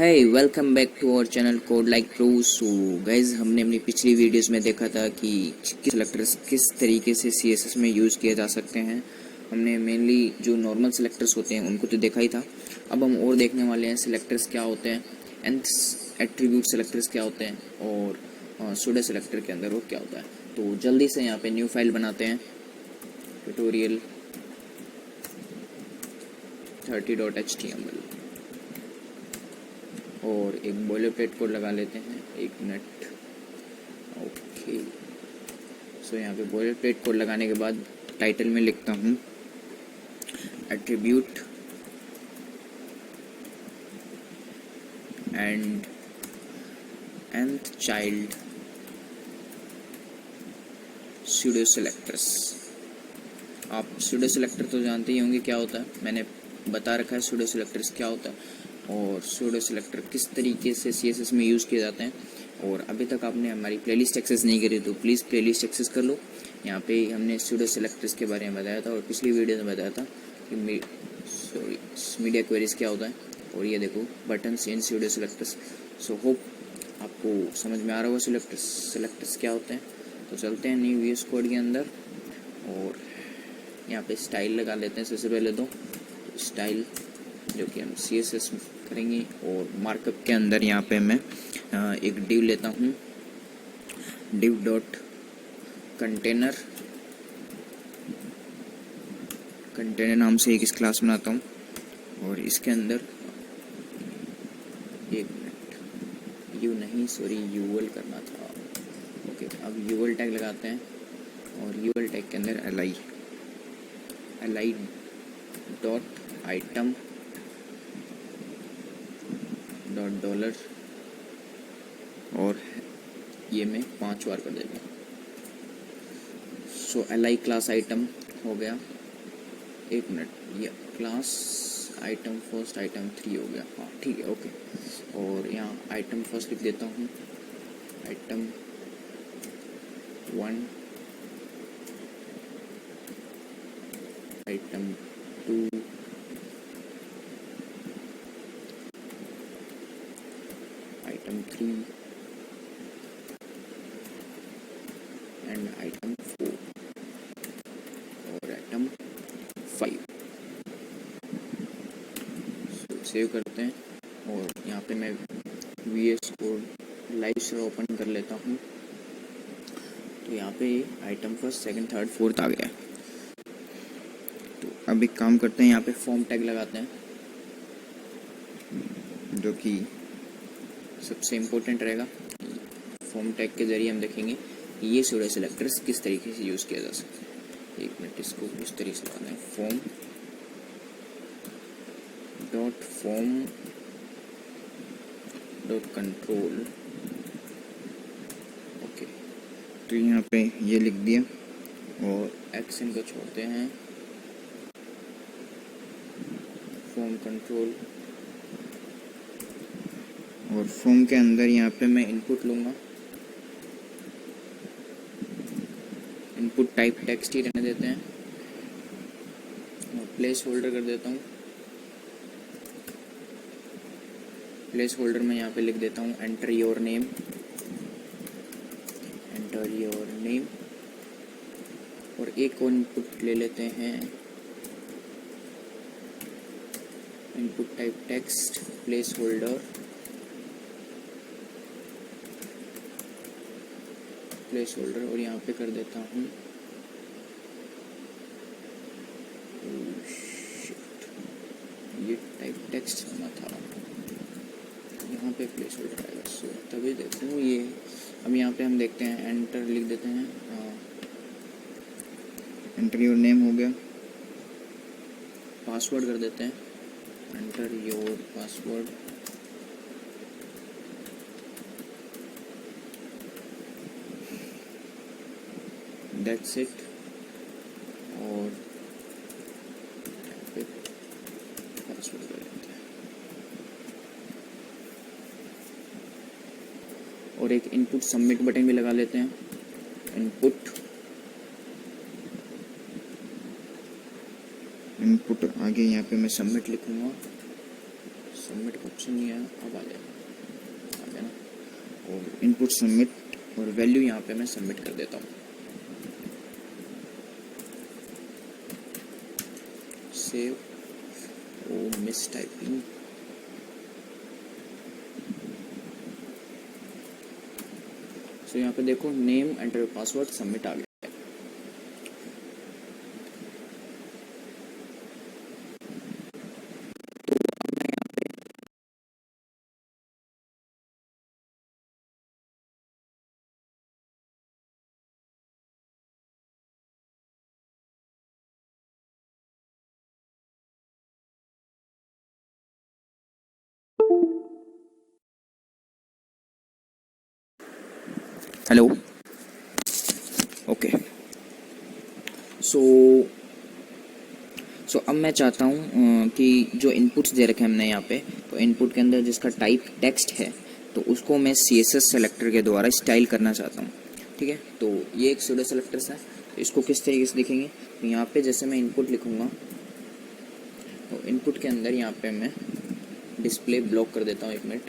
है welcome back to our channel code like pro. So guys, हमने अपनी पिछली वीडियोस में देखा था कि सिलेक्टर्स किस तरीके से सीएसएस में यूज़ किए जा सकते हैं। हमने मेनली जो नॉर्मल सिलेक्टर्स होते हैं उनको तो देखा ही था। अब हम और देखने वाले हैं सिलेक्टर्स क्या होते हैं, nth एट्रीब्यूट सिलेक्टर्स क्या होते हैं और सूडो सिलेक्टर के अंदर वो क्या होता है। तो जल्दी से यहाँ पे न्यू फाइल बनाते हैं, ट्यूटोरियल 30.html, और एक बॉयलरप्लेट कोड लगा लेते हैं। 1 मिनट। ओके, सो यहाँ पे बॉयलरप्लेट कोड लगाने के बाद टाइटल में लिखता हूँ attribute and nth child pseudo selectors. आप सूडो सिलेक्टर तो जानते ही होंगे क्या होता है, मैंने बता रखा है सूडो सिलेक्टर्स क्या होता है और सूडो सिलेक्टर किस तरीके से सीएसएस में यूज़ किए जाते हैं। और अभी तक आपने हमारी प्लेलिस्ट एक्सेस नहीं करी तो प्लीज़ प्लेलिस्ट एक्सेस कर लो। यहाँ पे हमने सूडो सिलेक्टर्स के बारे में बताया था और पिछली वीडियो में बताया था कि मीडिया क्वेरीज क्या होता है। और ये देखो बटन्स इन सूडो सिलेक्टर्स। सो होप आपको समझ में आ रहा होगा सिलेक्टर्स क्या होते हैं। तो चलते हैं न्यू वीएस कोड के अंदर और यहाँ पे स्टाइल लगा लेते हैं। सबसे पहले तो स्टाइल जो कि हम CSS में करेंगे, और मार्कअप के अंदर यहाँ पे मैं एक डिव लेता हूँ, div डॉट कंटेनर नाम से एक इस क्लास बनाता हूँ और इसके अंदर 1 मिनट, यूएल करना था। ओके, अब यूएल टैग लगाते हैं और यूएल टैग के अंदर li dot item dot dollar, और ये मैं 5 बार कर देता हूँ। सो li क्लास आइटम हो गया। 1 मिनट, ये क्लास आइटम फर्स्ट आइटम 3 हो गया। हाँ ठीक है, ओके। और यहाँ आइटम फर्स्ट लिख देता हूँ, item 1, item 2, item 3 and item 4 और आइटम 5। सेव करते हैं और यहाँ पे मैं VS कोड लाइव से ओपन कर लेता हूँ। तो यहाँ पे item first, second, third, fourth आ गया है। तो अब एक काम करते हैं, यहाँ पे फॉर्म टैग लगाते हैं जो कि सबसे इम्पोर्टेंट रहेगा। फॉर्म टैग के जरिए हम देखेंगे ये सूडो सिलेक्टर्स किस तरीके से यूज़ किया जा सकता है। 1 मिनट, इसको इस तरीके से लगाना है, फॉर्म डॉट कंट्रोल। ओके, तो यहाँ पे ये लिख दिया और एक्शन को छोड़ते हैं, फॉर्म कंट्रोल, और फॉर्म के अंदर यहाँ पे मैं इनपुट लूँगा। इनपुट टाइप टेक्स्ट ही रहने देते हैं और प्लेस होल्डर कर देता हूँ। प्लेस होल्डर में यहाँ पे लिख देता हूँ एंटर योर नेम, और एक और इनपुट ले लेते हैं, input type text, place holder, और यहाँ पे कर देता हूँ ये टाइप टेक्स्ट होना था, यहाँ पे प्लेस होल्डर आएगा। सो तभी देखते हैं ये। अब यहाँ पे हम देखते हैं, एंटर लिख देते हैं, एंटर योर नेम हो गया। पासवर्ड कर देते हैं, enter your password, that's it. और पासवर्ड कर देते हैं और एक इनपुट सबमिट बटन भी लगा लेते हैं। इनपुट आगे यहाँ पे मैं सबमिट लिखूंगा, सबमिट का ऑप्शन नहीं है, अब आ गया ना। और इनपुट सबमिट और वैल्यू यहाँ पे मैं सबमिट कर देता हूँ। सेव, ओ मिस टाइपिंग, तो यहाँ पे देखो नेम एंटर पासवर्ड सबमिट आ गया। Hello, okay. सो अब मैं चाहता हूँ कि जो इनपुट्स दे रखे हैं हमने यहाँ पे, तो इनपुट के अंदर जिसका टाइप टेक्स्ट है तो उसको मैं CSS सेलेक्टर के द्वारा स्टाइल करना चाहता हूँ। ठीक है, तो ये एक सूडो सेलेक्टर्स है। तो इसको किस तरीके से दिखेंगे, तो यहाँ पे जैसे मैं इनपुट लिखूँगा तो इनपुट के अंदर यहाँ पे मैं डिस्प्ले ब्लॉक कर देता हूँ। 1 मिनट,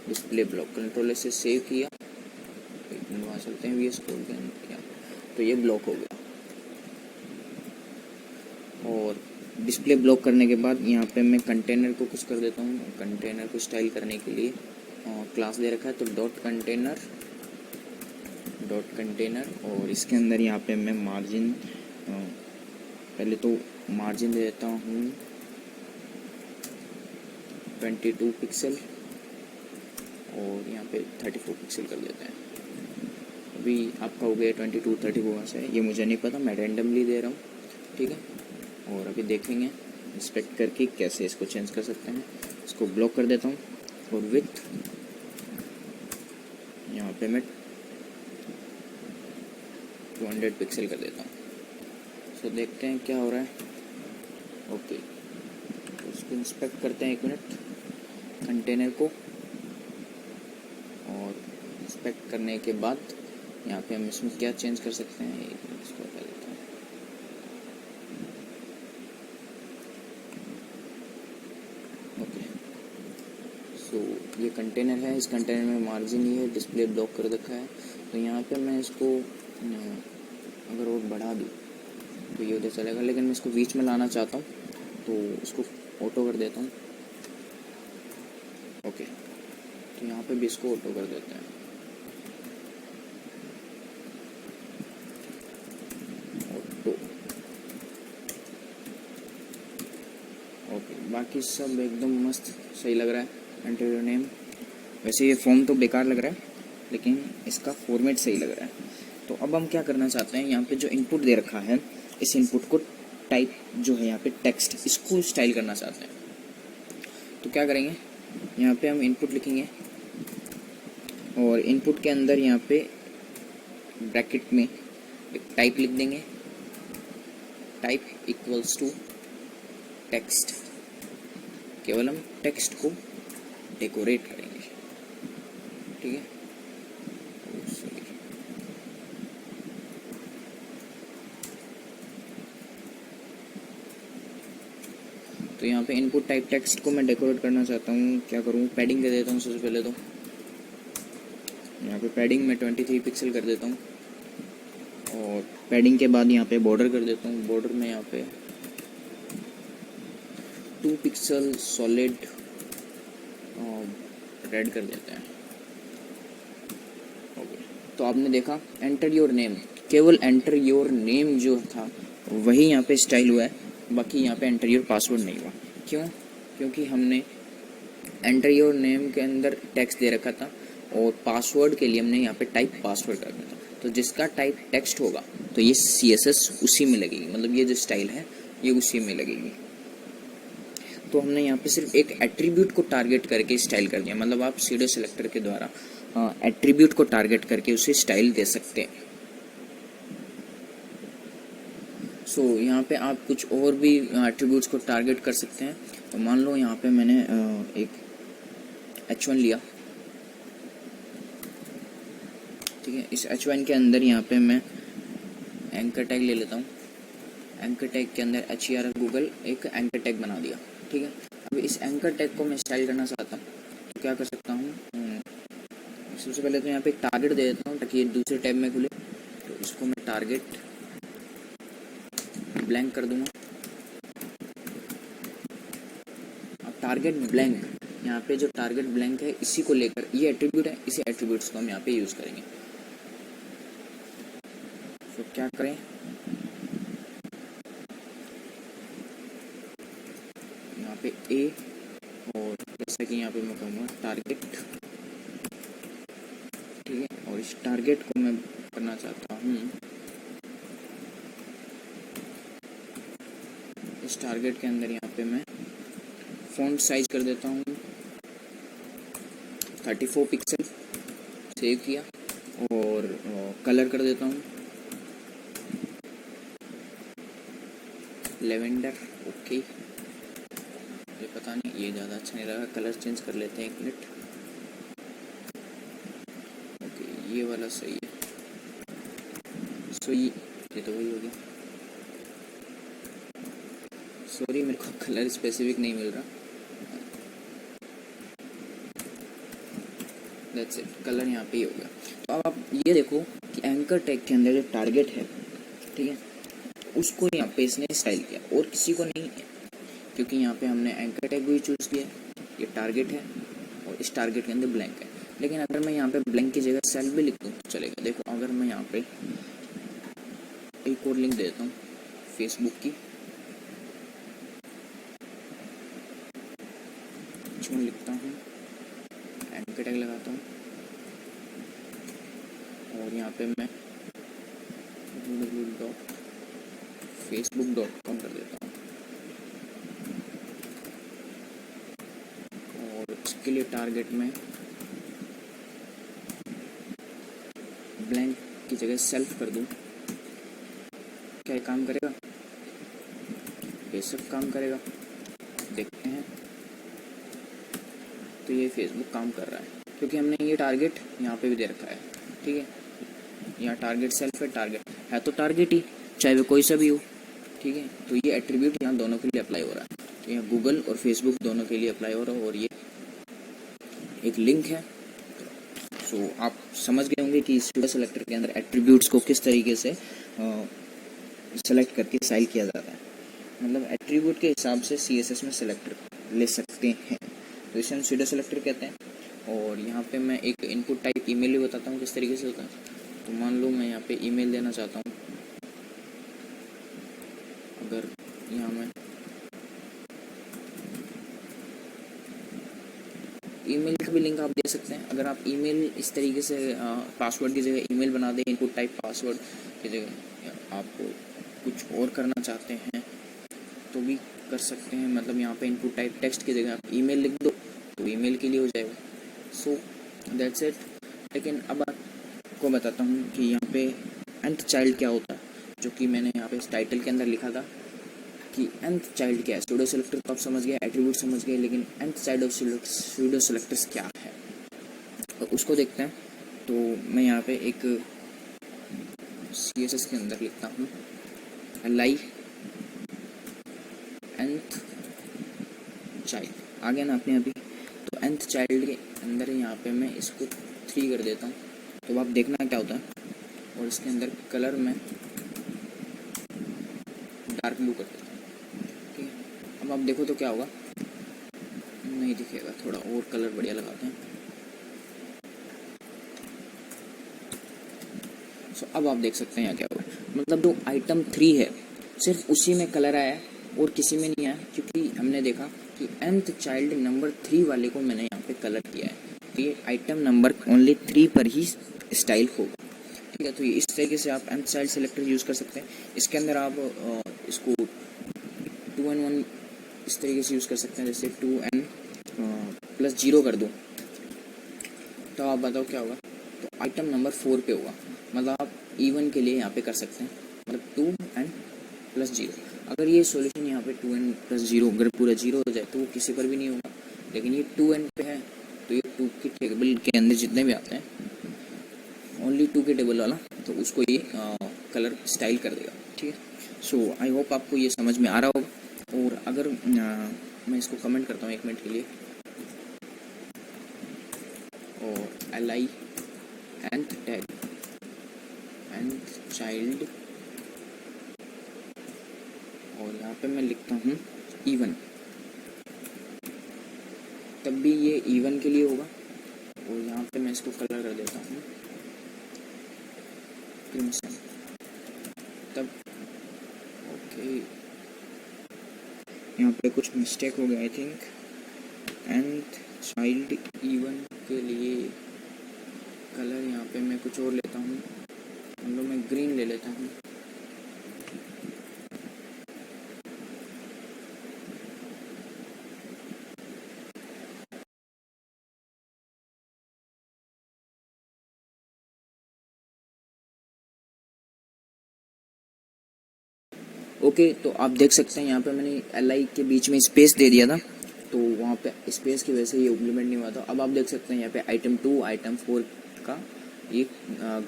डिस्प्ले ब्लॉक कंट्रोल से सेव किया, वहाँ चलते हैं VS कोड के अंदर, तो ये ब्लॉक हो गया। और डिस्प्ले ब्लॉक करने के बाद यहाँ पे मैं कंटेनर को कुछ कर देता हूँ। कंटेनर को स्टाइल करने के लिए क्लास दे रखा है, तो डॉट कंटेनर और इसके अंदर यहाँ पे मैं मार्जिन, पहले तो मार्जिन दे देता हूँ 22 पिक्सल और यहाँ पे 34 पिक्सल कर देते हैं। अभी आपका हो गया 22 34 से, ये मुझे नहीं पता, मैं रैंडमली दे रहा हूँ। ठीक है, और अभी देखेंगे इंस्पेक्ट करके कैसे इसको चेंज कर सकते हैं। इसको ब्लॉक कर देता हूँ और विथ यहाँ पे मैं 200 पिक्सल कर देता हूँ। सो देखते हैं क्या हो रहा है। ओके, तो इसको इंस्पेक्ट करते हैं। 1 मिनट, कंटेनर को, और इंस्पेक्ट करने के बाद यहाँ पे हम इसमें क्या चेंज कर सकते हैं, इसको हटा देता हूँ। ओके, सो ये कंटेनर है, इस कंटेनर में मार्जिन ही है, डिस्प्ले ब्लॉक कर रखा है। तो यहाँ पे मैं इसको अगर और बढ़ा दूँ तो ये उधर चलेगा, लेकिन मैं इसको बीच में लाना चाहता हूँ तो इसको ऑटो कर देता हूँ। ओके, तो यहाँ पे भी इसको ऑटो कर देते हैं। ऑटो, ओके, बाकी सब एकदम मस्त सही लग रहा है। एंटर योर नेम, वैसे ये फॉर्म तो बेकार लग रहा है लेकिन इसका फॉर्मेट सही लग रहा है। तो अब हम क्या करना चाहते हैं, यहाँ पे जो इनपुट दे रखा है इस इनपुट को टाइप जो है यहाँ पे टेक्स्ट, इसको स्टाइल करना चाहते हैं। तो क्या करेंगे, यहाँ पे हम इनपुट लिखेंगे और इनपुट के अंदर यहाँ पे ब्रैकेट में एक टाइप लिख देंगे, टाइप इक्वल्स टू टेक्स्ट। केवल हम टेक्स्ट को डेकोरेट करेंगे। ठीक है, तो यहाँ पे इनपुट टाइप टेक्स्ट को मैं डेकोरेट करना चाहता हूँ। क्या करूँ, पैडिंग दे देता हूँ सबसे पहले। तो यहाँ पे पैडिंग में 23 पिक्सल कर देता हूँ और पैडिंग के बाद यहाँ पे बॉर्डर कर देता हूँ। बॉर्डर में यहाँ पे 2 पिक्सल सॉलिड रेड कर देते हैं। ओके, तो आपने देखा एंटर योर नेम, केवल एंटर योर नेम जो था वही यहाँ पे स्टाइल हुआ है, बाकी यहाँ पे एंटर योर पासवर्ड नहीं हुआ। क्यों, क्योंकि हमने एंटर योर नेम के अंदर टेक्स्ट दे रखा था और पासवर्ड के लिए हमने यहाँ पे टाइप पासवर्ड कर दिया था। तो जिसका टाइप टेक्स्ट होगा तो ये CSS उसी में लगेगी, मतलब ये जो स्टाइल है ये उसी में लगेगी। तो हमने यहाँ पे सिर्फ एक एट्रीब्यूट को टारगेट करके स्टाइल कर दिया, मतलब आप सूडो सेलेक्टर के द्वारा एट्रीब्यूट को टारगेट करके उसे स्टाइल दे सकते हैं। सो यहाँ पे आप कुछ और भी एट्रीब्यूट्स को टारगेट कर सकते हैं। तो मान लो यहाँ पे मैंने एक H1 लिया, ठीक है। इस H1 के अंदर यहाँ पे मैं एंकर टैग ले लेता हूँ। एंकर टैग के अंदर HER गूगल एक एंकर टैग बना दिया, ठीक है। अब इस एंकर टैग को मैं स्टाइल करना चाहता हूँ, तो क्या कर सकता हूँ, सबसे पहले तो यहाँ पे एक टारगेट दे देता हूँ ताकि ये दूसरे टैब में खुले। तो इसको मैं टारगेट ब्लैंक कर दूंगा। अब टारगेट ब्लैंक, यहाँ पे जो टारगेट ब्लैंक है इसी को लेकर, ये एट्रीब्यूट है, इसी एट्रीब्यूट्स को हम यहाँ पे यूज़ करेंगे। तो क्या करें, यहाँ पे ए, और जैसा कि यहाँ पे मैं कहूँगा टारगेट, ठीक है। और इस टारगेट को मैं करना चाहता हूँ, इस टारगेट के अंदर यहाँ पे मैं फ़ॉन्ट साइज कर देता हूँ 34 पिक्सल, सेव किया। और कलर कर देता हूँ लेवेंडर, ओके। ये पता नहीं, ये ज़्यादा अच्छा नहीं लगा, कलर चेंज कर लेते हैं, एक मिनट। ओके, ये वाला सही है। सो ये तो वही हो गया। सॉरी, मेरे को कलर स्पेसिफिक नहीं मिल रहा। दैट्स इट, कलर यहाँ पे ही हो गया। तो अब आप ये देखो कि एंकर टैग के अंदर जो टारगेट है, ठीक है, उसको यहाँ पे इसने स्टाइल किया और किसी को नहीं है, क्योंकि यहाँ पे हमने एंकर टैग भी चूज़ किया। ये टारगेट है और इस टारगेट के अंदर ब्लैंक है। लेकिन अगर मैं यहाँ पे ब्लैंक की जगह सेल्फ भी लिख दूँ तो चलेगा। देखो, अगर मैं यहाँ पे एक और लिंक देता हूँ फेसबुक की, जो लिखता हूँ, एंकर टैग लगाता हूँ और यहाँ पे मैं www.facebook.com कर देता हूँ। और इसके लिए टारगेट में ब्लैंक की जगह सेल्फ कर दूँ। क्या ये काम करेगा? बेशक काम करेगा, देखते हैं। तो ये फेसबुक काम कर रहा है क्योंकि हमने ये टारगेट यहाँ पे भी दे रखा है, ठीक है। यहाँ टारगेट सेल्फ है, टारगेट है तो टारगेट ही, चाहे वो कोई सा भी हो, ठीक है। तो ये एट्रीब्यूट यहाँ दोनों के लिए अप्लाई हो रहा है। तो यहाँ गूगल और फेसबुक दोनों के लिए अप्लाई हो रहा है और ये एक लिंक है। सो आप समझ गए होंगे कि स्यूडो सेलेक्टर के अंदर एट्रीब्यूट्स को किस तरीके से सेलेक्ट करके स्टाइल किया जाता है। मतलब एट्रीब्यूट के हिसाब से CSS में सेलेक्टर ले सकते हैं, तो इसे हम स्यूडो सेलेक्टर कहते हैं। और यहाँ पे मैं एक इनपुट टाइप ईमेल भी बताता हूँ किस तरीके से होता है। तो मान लो मैं यहाँ पे ईमेल देना चाहता हूँ, अगर यहाँ मैं ईमेल का भी लिंक आप दे सकते हैं। अगर आप ईमेल इस तरीके से पासवर्ड की जगह ईमेल बना दें, इनपुट टाइप पासवर्ड की जगह आप कुछ और करना चाहते हैं तो भी कर सकते हैं। मतलब यहाँ पे इनपुट टाइप टेक्स्ट की जगह आप ईमेल लिख दो तो ईमेल के लिए हो जाएगा। So that's it. लेकिन अब आपको बताता हूँ कि यहाँ पे nth चाइल्ड क्या होता है, जो कि मैंने यहाँ पे इस टाइटल के अंदर लिखा था कि nth चाइल्ड क्या है। स्यूडो सेलेक्टर तो आप समझ गए, एट्रीब्यूट समझ गए, लेकिन nth child of pseudo selectors क्या है तो उसको देखते हैं। तो मैं यहाँ पे एक CSS के अंदर लिखता हूँ li nth चाइल्ड, आ गया ना अपने अभी। तो nth चाइल्ड के अंदर यहाँ पे मैं इसको 3 कर देता हूँ। तो आप देखना क्या होता है। और इसके अंदर कलर में डार्क ब्लू कर देता हूँ, ठीक है। अब आप देखो तो क्या होगा, नहीं दिखेगा, थोड़ा और कलर बढ़िया लगाते हैं। सो अब आप देख सकते हैं यहाँ क्या होगा। मतलब जो आइटम 3 है सिर्फ उसी में कलर आया है और किसी में नहीं आया, क्योंकि हमने देखा कि nth चाइल्ड नंबर 3 वाले को मैंने यहाँ पे कलर किया है। तो ये आइटम नंबर ओनली 3 पर ही स्टाइल होगा, ठीक है। तो ये इस तरीके से आप nth चाइल्ड सेलेक्टर यूज़ कर सकते हैं। इसके अंदर आप इसको 2n1 इस तरीके से यूज़ कर सकते हैं, जैसे 2n+0 कर दूँ तो आप बताओ क्या होगा। तो आइटम नंबर 4 पे होगा। मतलब आप इवन के लिए यहाँ पे कर सकते हैं, मतलब 2n+0। अगर ये सॉल्यूशन यहाँ पे 2n+0 अगर पूरा 0 हो जाए तो वो किसी पर भी नहीं होगा, लेकिन ये 2n पे है तो ये 2 की टेबल के अंदर जितने भी आते हैं ओनली 2 के टेबल वाला, तो उसको ये कलर स्टाइल कर देगा, ठीक है। सो आई होप आपको ये समझ में आ रहा होगा। और अगर मैं इसको कमेंट करता हूँ 1 मिनट के लिए, और li nth tag nth child, और यहाँ पे मैं लिखता हूँ इवन, तब भी ये इवन के लिए होगा। और यहाँ पे मैं इसको कलर कर देता हूँ क्रिम्सन, तब ओके। यहाँ पे कुछ मिस्टेक हो गया I think. nth child even के लिए कलर यहाँ पे मैं कुछ और लेता हूँ, मतलब मैं ग्रीन ले लेता हूँ। ओके, तो आप देख सकते हैं यहाँ पे मैंने li के बीच में स्पेस दे दिया था, तो वहाँ पे स्पेस की वजह से ये इम्प्लीमेंट नहीं हुआ था। अब आप देख सकते हैं यहाँ पे आइटम 2 आइटम 4 का ये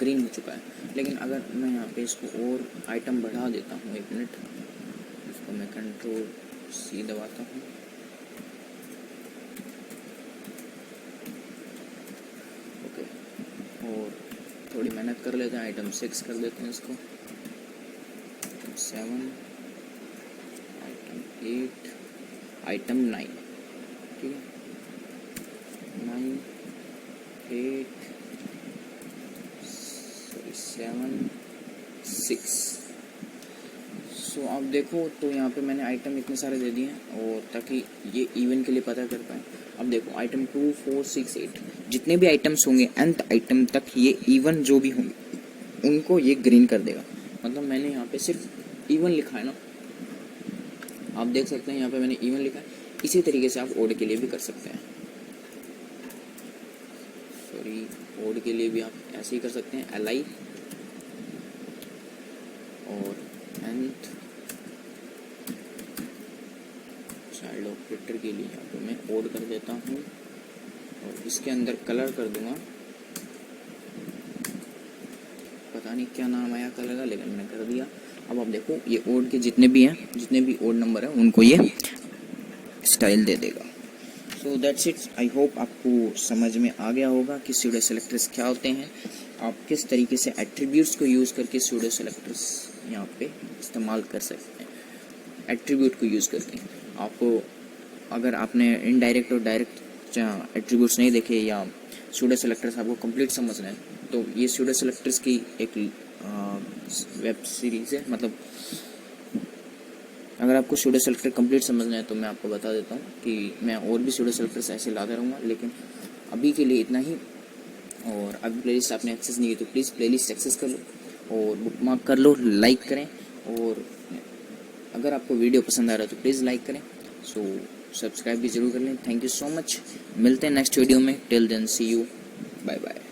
ग्रीन हो चुका है। लेकिन अगर मैं यहाँ पे इसको और आइटम बढ़ा देता हूँ, 1 मिनट, इसको मैं कंट्रोल C दबाता हूँ, ओके, और थोड़ी मेहनत कर लेते हैं, आइटम 6 कर देते हैं इसको, आइटम 7, आइटम 8, आइटम 9, ठीक है, 9, 8, 7, 6। सो आप देखो तो यहाँ पे मैंने आइटम इतने सारे दे दिए हैं, और ताकि ये इवन के लिए पता कर पाए। अब देखो आइटम 2, 4, 6, 8 जितने भी आइटम्स होंगे nth आइटम तक ये इवन जो भी होंगे उनको ये ग्रीन कर देगा। मतलब मैंने यहाँ पे सिर्फ इवन लिखा है ना, आप देख सकते हैं यहाँ पे मैंने इवन लिखा है। इसी तरीके से आप ओड के लिए भी कर सकते हैं, सॉरी, ओड के लिए भी आप ऐसे ही कर सकते हैं, li और nth चाइल्ड ऑपरेटर के लिए यहाँ पे मैं ओड कर देता हूँ, और इसके अंदर कलर कर दूंगा, पता नहीं क्या नाम आया कलर का, लेकिन मैंने कर दिया। अब आप देखो ये ओड के जितने भी हैं, जितने भी ओड नंबर हैं उनको ये स्टाइल दे देगा। So that's it. I hope आपको समझ में आ गया होगा कि स्यूडो सेलेक्टर्स क्या होते हैं, आप किस तरीके से एट्रीब्यूट्स को यूज़ करके स्यूडो सेलेक्टर्स यहाँ पे इस्तेमाल कर सकते हैं। एट्रीब्यूट को यूज़ करके आपको, अगर आपने इनडायरेक्ट और डायरेक्ट एट्रीब्यूट्स नहीं देखे या स्यूडो सेलेक्टर्स आपको कंप्लीट समझना है, तो ये स्यूडो सेलेक्टर्स की एक वेब सीरीज़ है। मतलब अगर आपको स्यूडो सेलेक्टर कंप्लीट समझना है तो मैं आपको बता देता हूँ कि मैं और भी स्यूडो सेलेक्टर्स ऐसे लाता रहूँगा, लेकिन अभी के लिए इतना ही। और अगर प्लेलिस्ट आपने एक्सेस नहीं की तो प्लीज़ प्लेलिस्ट एक्सेस कर लो और बुकमार्क कर लो, लाइक करें, और अगर आपको वीडियो पसंद आ रहा है तो प्लीज़ लाइक करें। सो सब्सक्राइब भी ज़रूर कर लें। थैंक यू सो मच, मिलते हैं नेक्स्ट वीडियो में। Till then see you, bye bye.